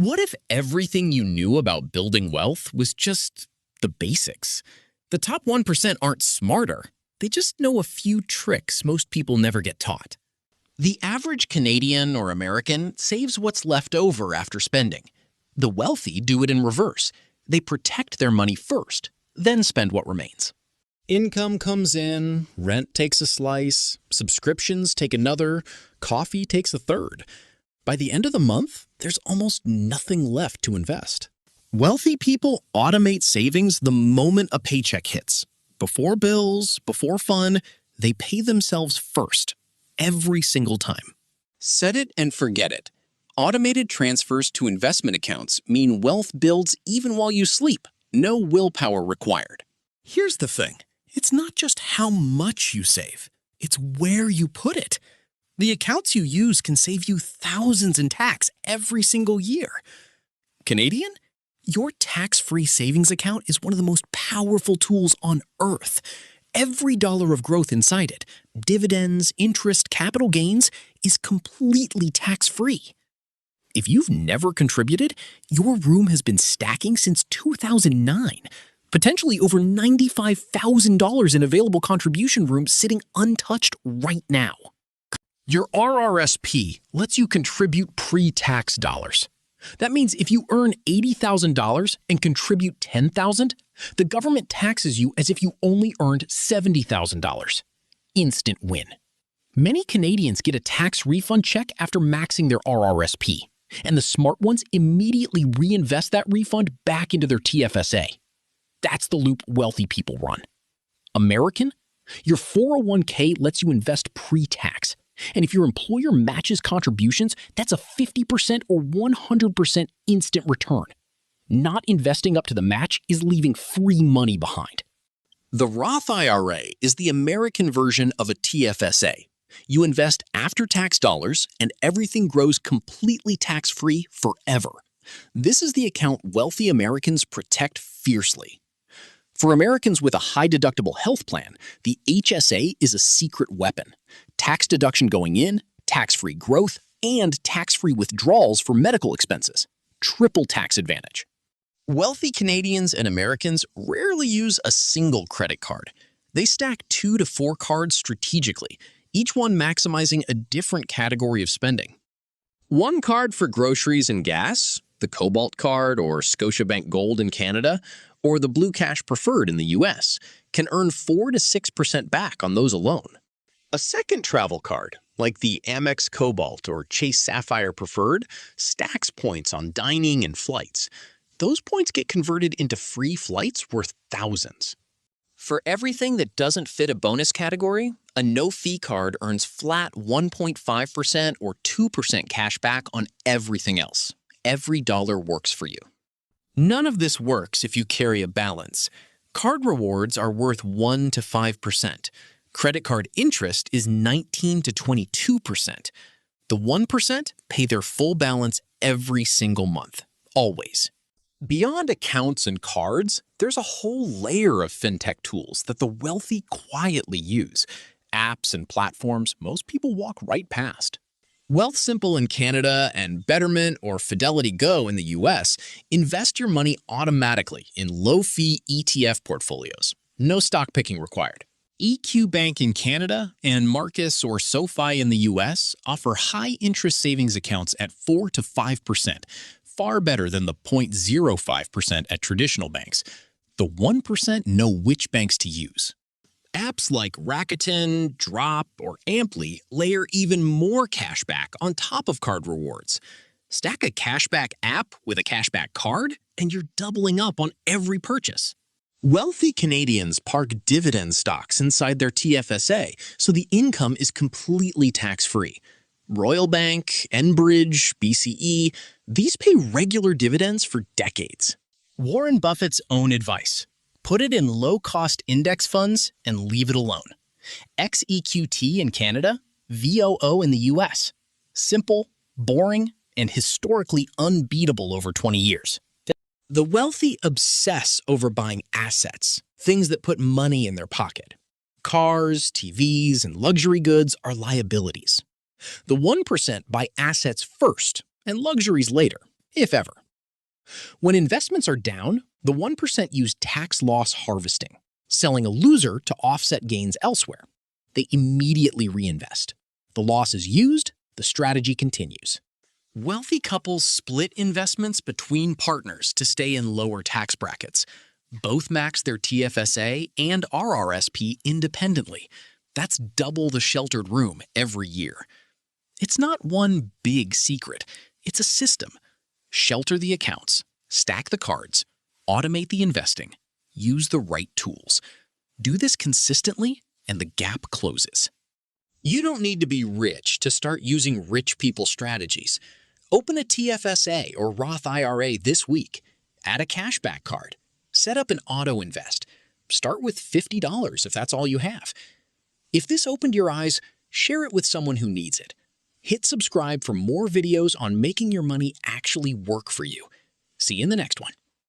What if everything you knew about building wealth was just the basics? The top 1% aren't smarter. They just know a few tricks most people never get taught. The average Canadian or American saves what's left over after spending. The wealthy do it in reverse. They protect their money first, then spend what remains. Income comes in, rent takes a slice, subscriptions take another, coffee takes a third. By the end of the month, there's almost nothing left to invest. Wealthy people automate savings the moment a paycheck hits. Before bills, before fun, they pay themselves first, every single time. Set it and forget it. Automated transfers to investment accounts mean wealth builds even while you sleep. No willpower required. Here's the thing. It's not just how much you save. It's where you put it. The accounts you use can save you thousands in tax every single year. Canadian? Your tax-free savings account is one of the most powerful tools on earth. Every dollar of growth inside it, dividends, interest, capital gains, is completely tax-free. If you've never contributed, your room has been stacking since 2009. Potentially over $95,000 in available contribution room sitting untouched right now. Your RRSP lets you contribute pre-tax dollars. That means if you earn $80,000 and contribute $10,000, the government taxes you as if you only earned $70,000. Instant win. Many Canadians get a tax refund check after maxing their RRSP, and the smart ones immediately reinvest that refund back into their TFSA. That's the loop wealthy people run. American? Your 401k lets you invest pre-tax. And if your employer matches contributions, that's a 50% or 100% instant return. Not investing up to the match is leaving free money behind. The Roth IRA is the American version of a TFSA. You invest after-tax dollars, and everything grows completely tax-free forever. This is the account wealthy Americans protect fiercely. For Americans with a high-deductible health plan, the HSA is a secret weapon. Tax deduction going in, tax-free growth, and tax-free withdrawals for medical expenses. Triple tax advantage. Wealthy Canadians and Americans rarely use a single credit card. They stack 2 to 4 cards strategically, each one maximizing a different category of spending. One card for groceries and gas, the Cobalt card or Scotiabank Gold in Canada, or the Blue Cash Preferred in the US, can earn 4 to 6% back on those alone. A second travel card, like the Amex Cobalt or Chase Sapphire Preferred, stacks points on dining and flights. Those points get converted into free flights worth thousands. For everything that doesn't fit a bonus category, a no-fee card earns flat 1.5% or 2% cash back on everything else. Every dollar works for you. None of this works if you carry a balance. Card rewards are worth 1 to 5%. Credit card interest is 19 to 22%. The 1% pay their full balance every single month, always. Beyond accounts and cards, there's a whole layer of fintech tools that the wealthy quietly use. Apps and platforms most people walk right past. Wealthsimple in Canada and Betterment or Fidelity Go in the US invest your money automatically in low-fee ETF portfolios. No stock picking required. EQ Bank in Canada and Marcus or SoFi in the US offer high-interest savings accounts at 4 to 5%, far better than the 0.05% at traditional banks. The 1% know which banks to use. Apps like Rakuten, Drop, or Amply layer even more cashback on top of card rewards. Stack a cashback app with a cashback card, and you're doubling up on every purchase. Wealthy Canadians park dividend stocks inside their TFSA, so the income is completely tax-free. Royal Bank, Enbridge, BCE, these pay regular dividends for decades. Warren Buffett's own advice. Put it in low-cost index funds and leave it alone. XEQT in Canada, VOO in the US. Simple, boring, and historically unbeatable over 20 years. The wealthy obsess over buying assets, things that put money in their pocket. Cars, TVs, and luxury goods are liabilities. The 1% buy assets first and luxuries later. if ever. When investments are down, the 1% use tax loss harvesting, selling a loser to offset gains elsewhere. They immediately reinvest. The loss is used, the strategy continues. Wealthy couples split investments between partners to stay in lower tax brackets. Both max their TFSA and RRSP independently. That's double the sheltered room every year. It's not one big secret. It's a system. Shelter the accounts, stack the cards, automate the investing, use the right tools. Do this consistently, and the gap closes. You don't need to be rich to start using rich people strategies. Open a TFSA or Roth IRA this week. Add a cashback card. Set up an auto invest. Start with $50 if that's all you have. If this opened your eyes, share it with someone who needs it. Hit subscribe for more videos on making your money actually work for you. See you in the next one.